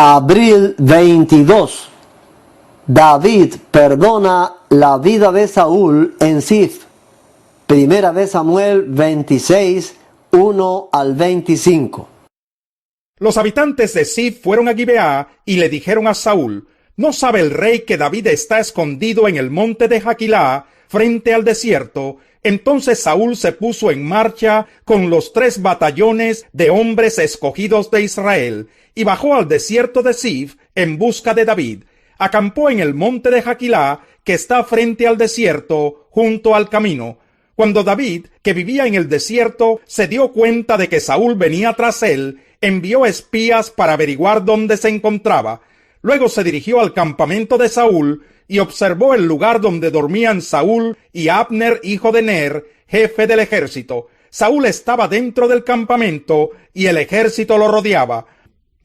Abril 22. David perdona la vida de Saúl en Zif. Primera de Samuel 26, 1 al 25. Los habitantes de Zif fueron a Gibeá y le dijeron a Saúl: ¿No sabe el rey que David está escondido en el monte de Jaquilá, frente al desierto? Entonces Saúl se puso en marcha con los 3 batallones de hombres escogidos de Israel y bajó al desierto de Zif en busca de David. Acampó en el monte de Jaquilá, que está frente al desierto, junto al camino. Cuando David, que vivía en el desierto, se dio cuenta de que Saúl venía tras él, envió espías para averiguar dónde se encontraba. Luego se dirigió al campamento de Saúl y observó el lugar donde dormían Saúl y Abner, hijo de Ner, jefe del ejército. Saúl estaba dentro del campamento y el ejército lo rodeaba.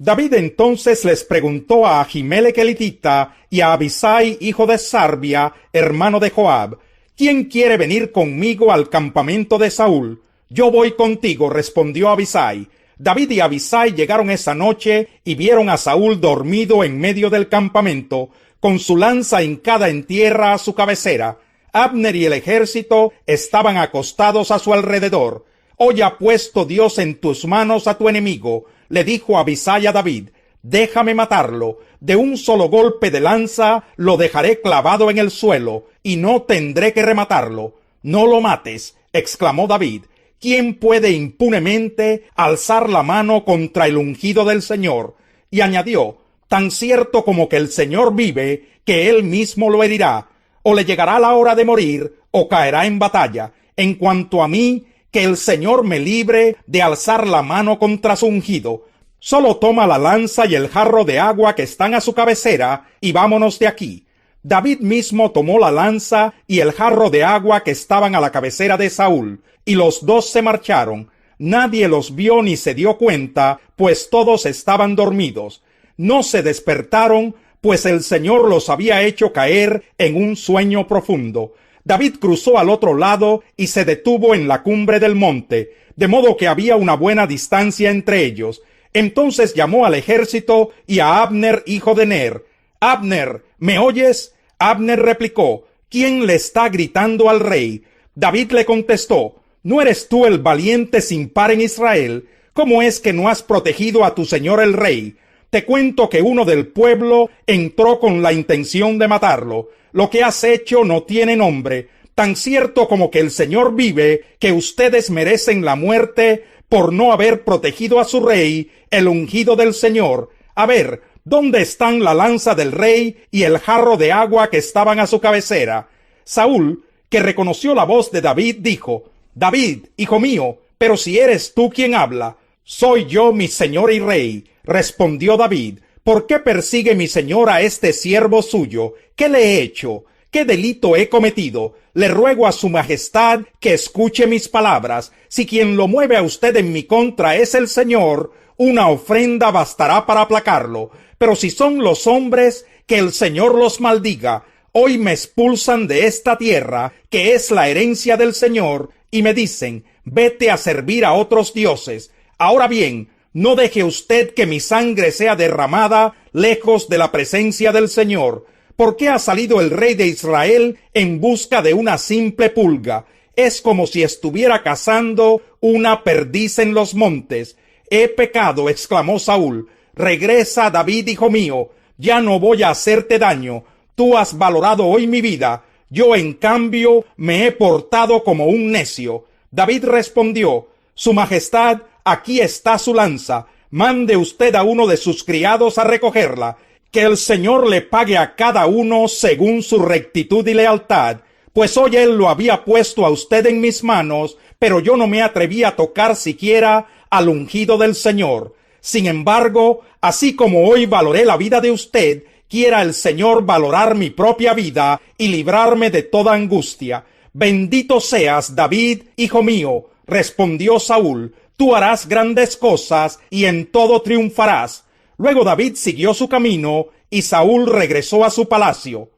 David entonces les preguntó a Ahimelech elitita y a Abisai, hijo de Sarbia, hermano de Joab: ¿Quién quiere venir conmigo al campamento de Saúl? Yo voy contigo, respondió Abisai. David y Abisai llegaron esa noche y vieron a Saúl dormido en medio del campamento, con su lanza hincada en tierra a su cabecera. Abner y el ejército estaban acostados a su alrededor. Hoy ha puesto Dios en tus manos a tu enemigo, le dijo Abisai a David. Déjame matarlo. De un solo golpe de lanza lo dejaré clavado en el suelo, y no tendré que rematarlo. No lo mates, exclamó David. ¿Quién puede impunemente alzar la mano contra el ungido del Señor? Y añadió: tan cierto como que el Señor vive, que él mismo lo herirá. O le llegará la hora de morir, o caerá en batalla. En cuanto a mí, que el Señor me libre de alzar la mano contra su ungido. Solo toma la lanza y el jarro de agua que están a su cabecera, y vámonos de aquí. David mismo tomó la lanza y el jarro de agua que estaban a la cabecera de Saúl, y los 2 se marcharon. Nadie los vio ni se dio cuenta, pues todos estaban dormidos. No se despertaron, pues el Señor los había hecho caer en un sueño profundo. David cruzó al otro lado y se detuvo en la cumbre del monte, de modo que había una buena distancia entre ellos. Entonces llamó al ejército y a Abner, hijo de Ner. Abner, ¿me oyes? Abner replicó: ¿quién le está gritando al rey? David le contestó: ¿no eres tú el valiente sin par en Israel? ¿Cómo es que no has protegido a tu señor el rey? Te cuento que uno del pueblo entró con la intención de matarlo. Lo que has hecho no tiene nombre. Tan cierto como que el Señor vive, que ustedes merecen la muerte por no haber protegido a su rey, el ungido del Señor. A ver, ¿dónde están la lanza del rey y el jarro de agua que estaban a su cabecera? Saúl, que reconoció la voz de David, dijo: David, hijo mío, pero si eres tú quien habla. Soy yo, mi señor y rey, respondió David. ¿Por qué persigue mi señor a este siervo suyo? ¿Qué le he hecho? ¿Qué delito he cometido? Le ruego a su majestad que escuche mis palabras. Si quien lo mueve a usted en mi contra es el Señor, una ofrenda bastará para aplacarlo. Pero si son los hombres, que el Señor los maldiga. Hoy me expulsan de esta tierra, que es la herencia del Señor, y me dicen: vete a servir a otros dioses. Ahora bien, no deje usted que mi sangre sea derramada lejos de la presencia del Señor. ¿Por qué ha salido el rey de Israel en busca de una simple pulga? Es como si estuviera cazando una perdiz en los montes. He pecado, exclamó Saúl. Regresa, David, hijo mío. Ya no voy a hacerte daño. Tú has valorado hoy mi vida. Yo, en cambio, me he portado como un necio. David respondió: Su Majestad, aquí está su lanza. Mande usted a uno de sus criados a recogerla. Que el Señor le pague a cada uno según su rectitud y lealtad. Pues hoy él lo había puesto a usted en mis manos, pero yo no me atreví a tocar siquiera al ungido del Señor. Sin embargo, así como hoy valoré la vida de usted, quiera el Señor valorar mi propia vida y librarme de toda angustia. Bendito seas, David, hijo mío, respondió Saúl. Tú harás grandes cosas y en todo triunfarás. Luego David siguió su camino y Saúl regresó a su palacio.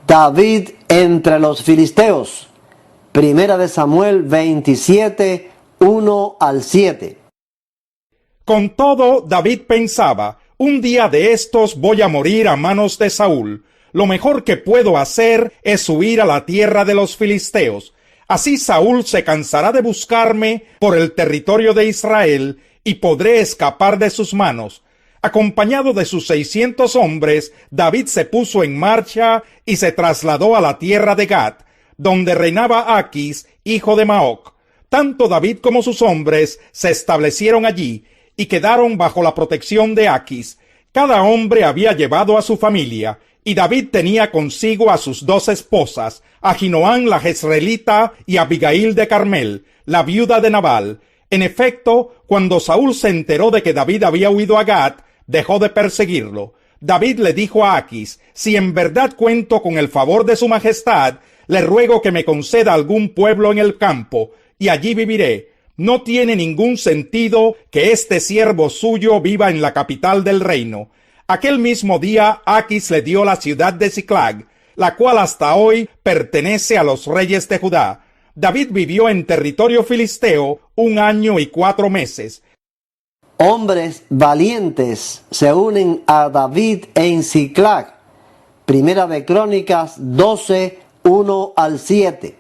David entre los filisteos. Primera de Samuel 27, 1 al 7. Con todo, David pensaba: un día de estos voy a morir a manos de Saúl. Lo mejor que puedo hacer es huir a la tierra de los filisteos. Así Saúl se cansará de buscarme por el territorio de Israel y podré escapar de sus manos. Acompañado de sus 600 hombres, David se puso en marcha y se trasladó a la tierra de Gad, donde reinaba Aquis, hijo de Maoc. Tanto David como sus hombres se establecieron allí y quedaron bajo la protección de Aquis. Cada hombre había llevado a su familia, y David tenía consigo a sus 2 esposas, Ahinoam la jezreelita y Abigail de Carmel, la viuda de Nabal. En efecto, cuando Saúl se enteró de que David había huido a Gad, dejó de perseguirlo. David le dijo a Aquis: si en verdad cuento con el favor de su majestad, le ruego que me conceda algún pueblo en el campo, y allí viviré. No tiene ningún sentido que este siervo suyo viva en la capital del reino. Aquel mismo día Aquis le dio la ciudad de Siclag, la cual hasta hoy pertenece a los reyes de Judá. David vivió en territorio filisteo 1 año y 4 meses. Hombres valientes se unen a David en Siclag. Primera de Crónicas 12, 1 al 7.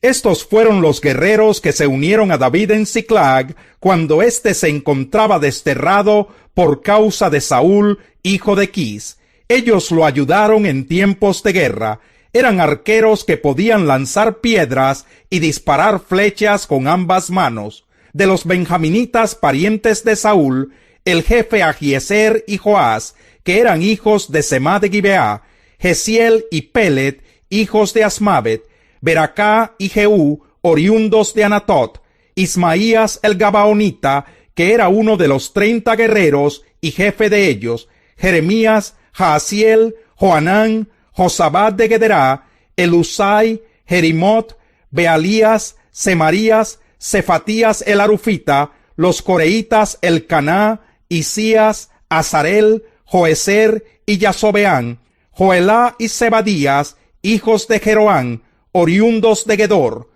Estos fueron los guerreros que se unieron a David en Siclag cuando éste se encontraba desterrado por causa de Saúl, hijo de Quis. Ellos lo ayudaron en tiempos de guerra. Eran arqueros que podían lanzar piedras y disparar flechas con ambas manos. De los benjaminitas parientes de Saúl, el jefe Ahiezer y Joás, que eran hijos de Semá de Gibeá, Jesiel y Pelet, hijos de Asmavet, Beracá y Jehú, oriundos de Anatot, Ismaías el Gabaonita, que era uno de los 30 guerreros y jefe de ellos, Jeremías, Jaasiel, Joanán, Josabad de Gederá, Elusai, Jerimot, Bealías, Semarías, Cefatías el Arufita, los coreitas Elcaná, Isías, Azarel, Joezer y Yasobeán, Joelá y Zebadías, hijos de Jeroán, oriundos de Gedor.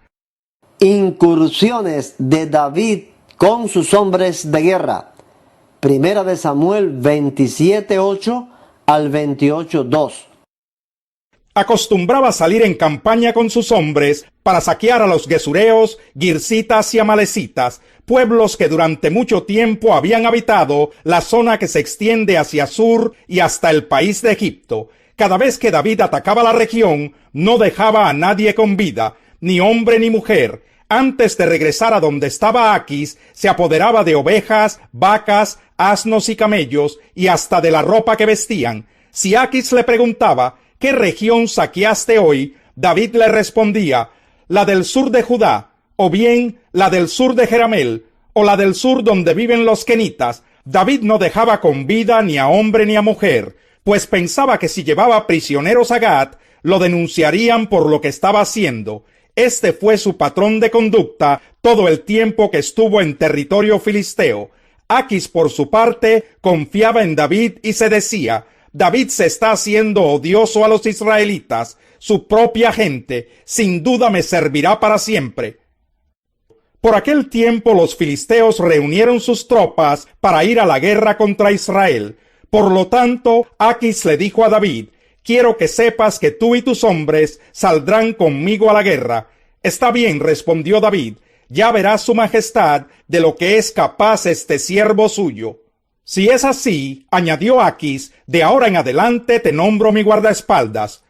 Incursiones de David con sus hombres de guerra. Primera de Samuel 27:8 al 28:2. Acostumbraba salir en campaña con sus hombres para saquear a los gesureos, girsitas y amalecitas, pueblos que durante mucho tiempo habían habitado la zona que se extiende hacia sur y hasta el país de Egipto. Cada vez que David atacaba la región, no dejaba a nadie con vida, ni hombre ni mujer. Antes de regresar a donde estaba Aquis, se apoderaba de ovejas, vacas, asnos y camellos, y hasta de la ropa que vestían. Si Aquis le preguntaba: ¿qué región saqueaste hoy?, David le respondía: la del sur de Judá, o bien la del sur de Jeramel, o la del sur donde viven los kenitas. David no dejaba con vida ni a hombre ni a mujer, pues pensaba que si llevaba prisioneros a Gad, lo denunciarían por lo que estaba haciendo. Este fue su patrón de conducta todo el tiempo que estuvo en territorio filisteo. Aquis, por su parte, confiaba en David y se decía: David se está haciendo odioso a los israelitas, su propia gente, sin duda me servirá para siempre. Por aquel tiempo los filisteos reunieron sus tropas para ir a la guerra contra Israel. Por lo tanto, Aquis le dijo a David: quiero que sepas que tú y tus hombres saldrán conmigo a la guerra. Está bien, respondió David, ya verá su majestad de lo que es capaz este siervo suyo. Si es así, añadió Aquis, de ahora en adelante te nombro mi guardaespaldas.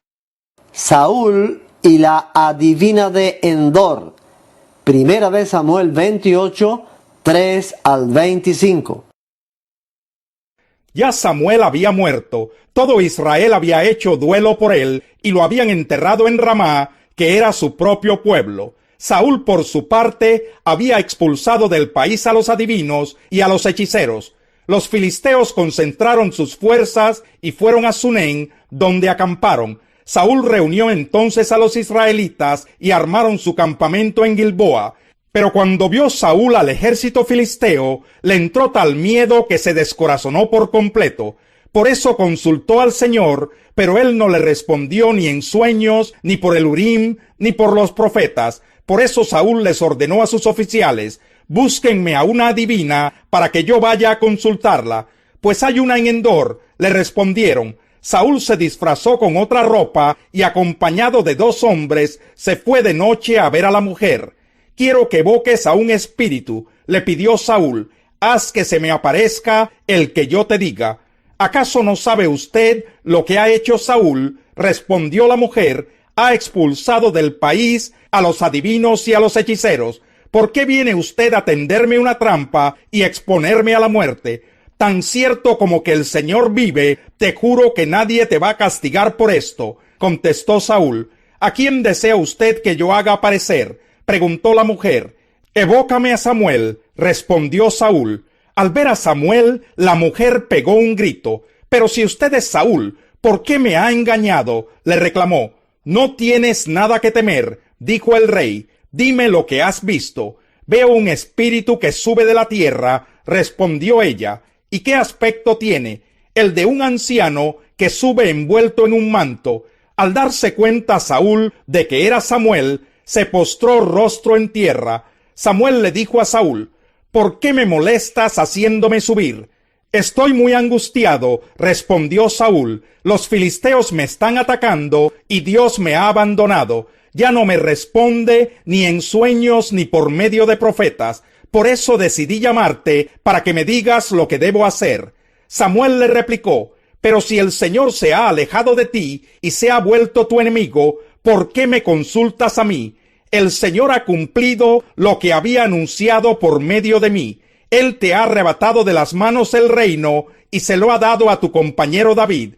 Saúl y la adivina de Endor. Primera de Samuel 28, 3 al 25. Ya Samuel había muerto, todo Israel había hecho duelo por él y lo habían enterrado en Ramá, que era su propio pueblo. Saúl, por su parte, había expulsado del país a los adivinos y a los hechiceros. Los filisteos concentraron sus fuerzas y fueron a Sunén, donde acamparon. Saúl reunió entonces a los israelitas y armaron su campamento en Gilboa. Pero cuando vio Saúl al ejército filisteo, le entró tal miedo que se descorazonó por completo. Por eso consultó al Señor, pero él no le respondió ni en sueños, ni por el Urim, ni por los profetas. Por eso Saúl les ordenó a sus oficiales: búsquenme a una adivina para que yo vaya a consultarla. Pues hay una en Endor, le respondieron. Saúl se disfrazó con otra ropa y acompañado de 2 hombres se fue de noche a ver a la mujer. Quiero que evoques a un espíritu, le pidió Saúl. Haz que se me aparezca el que yo te diga. ¿Acaso no sabe usted lo que ha hecho Saúl? Respondió la mujer. Ha expulsado del país a los adivinos y a los hechiceros. ¿Por qué viene usted a tenderme una trampa y exponerme a la muerte? Tan cierto como que el Señor vive, te juro que nadie te va a castigar por esto, contestó Saúl. ¿A quién desea usted que yo haga aparecer? Preguntó la mujer. Evócame a Samuel, respondió Saúl. Al ver a Samuel, la mujer pegó un grito. Pero si usted es Saúl, ¿por qué me ha engañado? Le reclamó. No tienes nada que temer, dijo el rey. Dime lo que has visto. Veo un espíritu que sube de la tierra, respondió ella. ¿Y qué aspecto tiene? El de un anciano que sube envuelto en un manto. Al darse cuenta Saúl de que era Samuel, se postró rostro en tierra. Samuel le dijo a Saúl, ¿por qué me molestas haciéndome subir? Estoy muy angustiado, respondió Saúl. Los filisteos me están atacando y Dios me ha abandonado. Ya no me responde ni en sueños ni por medio de profetas. Por eso decidí llamarte para que me digas lo que debo hacer. Samuel le replicó, pero si el Señor se ha alejado de ti y se ha vuelto tu enemigo, ¿por qué me consultas a mí? El Señor ha cumplido lo que había anunciado por medio de mí. Él te ha arrebatado de las manos el reino y se lo ha dado a tu compañero David.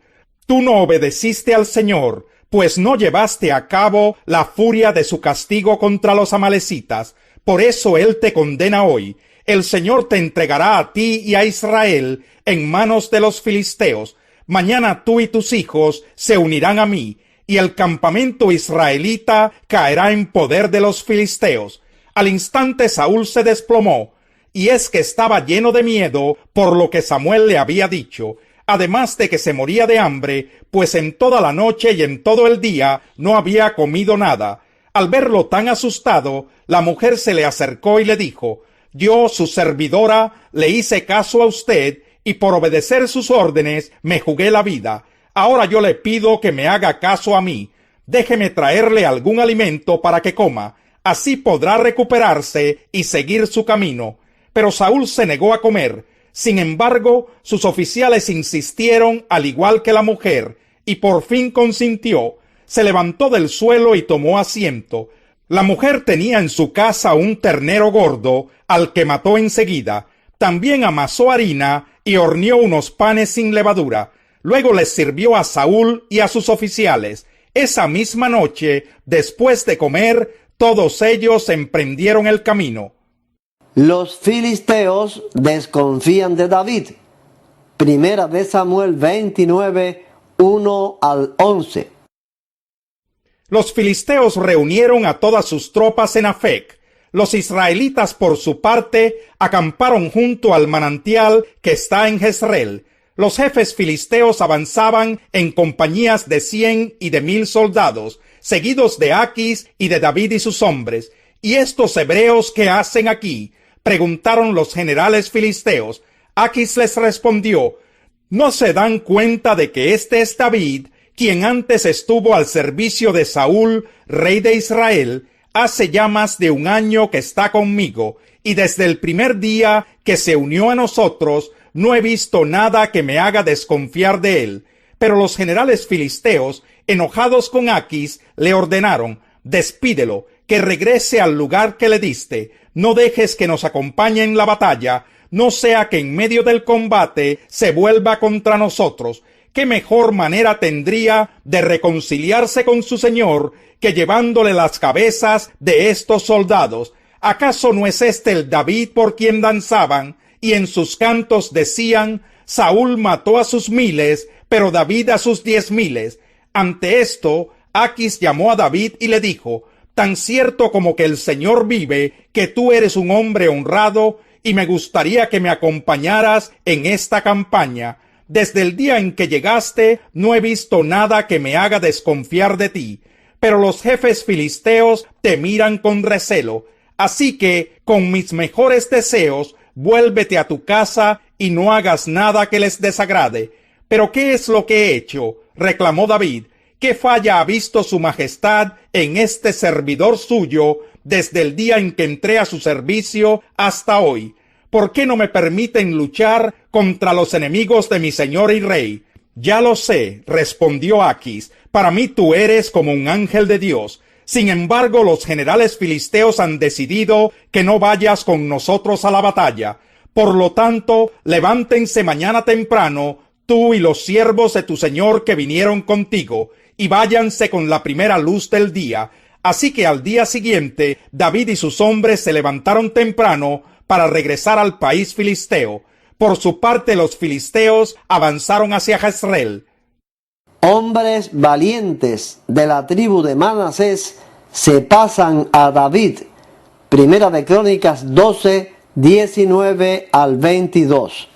Tú no obedeciste al Señor, pues no llevaste a cabo la furia de su castigo contra los amalecitas. Por eso Él te condena hoy. El Señor te entregará a ti y a Israel en manos de los filisteos. Mañana tú y tus hijos se unirán a mí, y el campamento israelita caerá en poder de los filisteos. Al instante Saúl se desplomó, y es que estaba lleno de miedo por lo que Samuel le había dicho, además de que se moría de hambre, pues en toda la noche y en todo el día no había comido nada. Al verlo tan asustado, la mujer se le acercó y le dijo, yo, su servidora, le hice caso a usted y por obedecer sus órdenes me jugué la vida. Ahora yo le pido que me haga caso a mí. Déjeme traerle algún alimento para que coma. Así podrá recuperarse y seguir su camino. Pero Saúl se negó a comer. Sin embargo, sus oficiales insistieron al igual que la mujer, y por fin consintió. Se levantó del suelo y tomó asiento. La mujer tenía en su casa un ternero gordo, al que mató enseguida. También amasó harina y horneó unos panes sin levadura. Luego les sirvió a Saúl y a sus oficiales. Esa misma noche, después de comer, todos ellos emprendieron el camino. Los filisteos desconfían de David. Primera de Samuel 29, 1 al 11. Los filisteos reunieron a todas sus tropas en Afec. Los israelitas, por su parte, acamparon junto al manantial que está en Jezreel. Los jefes filisteos avanzaban en compañías de 100 y de 1000 soldados, seguidos de Aquis y de David y sus hombres. ¿Y estos hebreos qué hacen aquí?, preguntaron los generales filisteos. Aquis les respondió, ¿no se dan cuenta de que este es David, quien antes estuvo al servicio de Saúl, rey de Israel? Hace ya más de 1 año que está conmigo, y desde el primer día que se unió a nosotros, no he visto nada que me haga desconfiar de él. Pero los generales filisteos, enojados con Aquis, le ordenaron, despídelo, que regrese al lugar que le diste, no dejes que nos acompañe en la batalla, no sea que en medio del combate se vuelva contra nosotros. ¿Qué mejor manera tendría de reconciliarse con su señor que llevándole las cabezas de estos soldados? ¿Acaso no es este el David por quien danzaban y en sus cantos decían, Saúl mató a sus 1000, pero David a sus 10,000? Ante esto, Aquis llamó a David y le dijo, tan cierto como que el Señor vive, que tú eres un hombre honrado, y me gustaría que me acompañaras en esta campaña. Desde el día en que llegaste, no he visto nada que me haga desconfiar de ti, pero los jefes filisteos te miran con recelo. Así que, con mis mejores deseos, vuélvete a tu casa y no hagas nada que les desagrade. Pero ¿qué es lo que he hecho?, reclamó David. ¿Qué falla ha visto su majestad en este servidor suyo desde el día en que entré a su servicio hasta hoy? ¿Por qué no me permiten luchar contra los enemigos de mi señor y rey? Ya lo sé, respondió Aquis, para mí tú eres como un ángel de Dios. Sin embargo, los generales filisteos han decidido que no vayas con nosotros a la batalla. Por lo tanto, levántense mañana temprano, tú y los siervos de tu señor que vinieron contigo, y váyanse con la primera luz del día. Así que al día siguiente, David y sus hombres se levantaron temprano para regresar al país filisteo. Por su parte, los filisteos avanzaron hacia Jezreel. Hombres valientes de la tribu de Manasés se pasan a David. Primera de Crónicas 12, 19 al 22.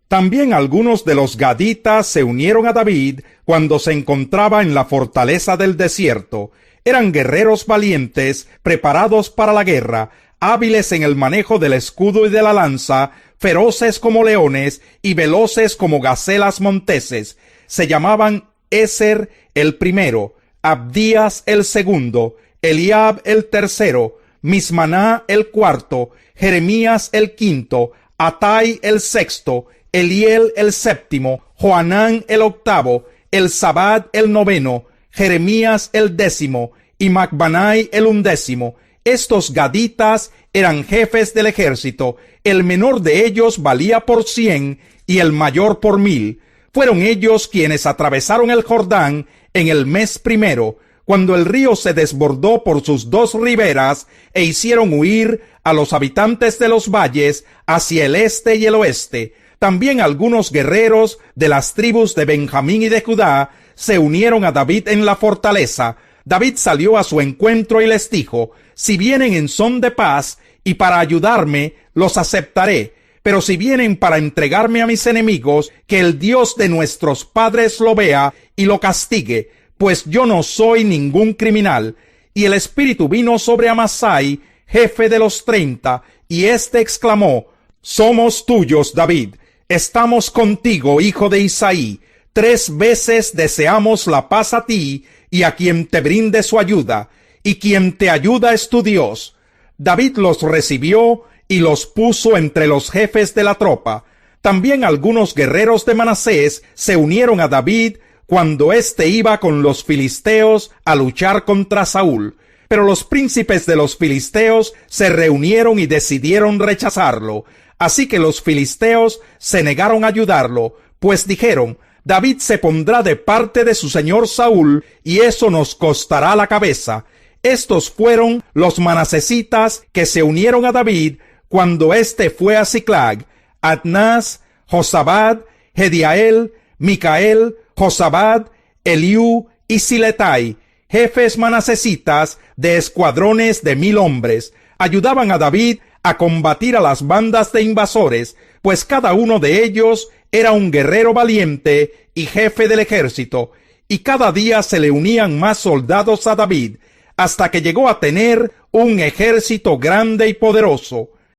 También algunos de los gaditas se unieron a David cuando se encontraba en la fortaleza del desierto. Eran guerreros valientes, preparados para la guerra, hábiles en el manejo del escudo y de la lanza, feroces como leones y veloces como gacelas monteses. Se llamaban Ezer el primero, Abdías el segundo, Eliab el tercero, Mismaná el cuarto, Jeremías el quinto, Atai el sexto, Eliel el séptimo, Joanán el octavo, Elzabad el noveno, Jeremías el décimo y Macbanai el undécimo. Estos gaditas eran jefes del ejército. El menor de ellos valía por 100 y el mayor por 1000. Fueron ellos quienes atravesaron el Jordán en el mes primero, cuando el río se desbordó por sus dos riberas e hicieron huir a los habitantes de los valles hacia el este y el oeste. También algunos guerreros de las tribus de Benjamín y de Judá se unieron a David en la fortaleza. David salió a su encuentro y les dijo: si vienen en son de paz y para ayudarme, los aceptaré. Pero si vienen para entregarme a mis enemigos, que el Dios de nuestros padres lo vea y lo castigue, pues yo no soy ningún criminal. Y el espíritu vino sobre Amasai, jefe de los 30, y éste exclamó: somos tuyos, David, estamos contigo, hijo de Isaí. 3 veces deseamos la paz a ti y a quien te brinde su ayuda, y quien te ayuda es tu Dios. David los recibió y los puso entre los jefes de la tropa. También algunos guerreros de Manasés se unieron a David cuando éste iba con los filisteos a luchar contra Saúl. Pero los príncipes de los filisteos se reunieron y decidieron rechazarlo. Así que los filisteos se negaron a ayudarlo, pues dijeron: David se pondrá de parte de su señor Saúl, y eso nos costará la cabeza. Estos fueron los manasesitas que se unieron a David cuando éste fue a Siclag: Adnás, Josabad, Hediael, Micael, Josabad, Eliú y Siletai, jefes manasesitas de escuadrones de 1000 hombres. Ayudaban a David a combatir a las bandas de invasores, pues cada uno de ellos era un guerrero valiente y jefe del ejército, y cada día se le unían más soldados a David, hasta que llegó a tener un ejército grande y poderoso.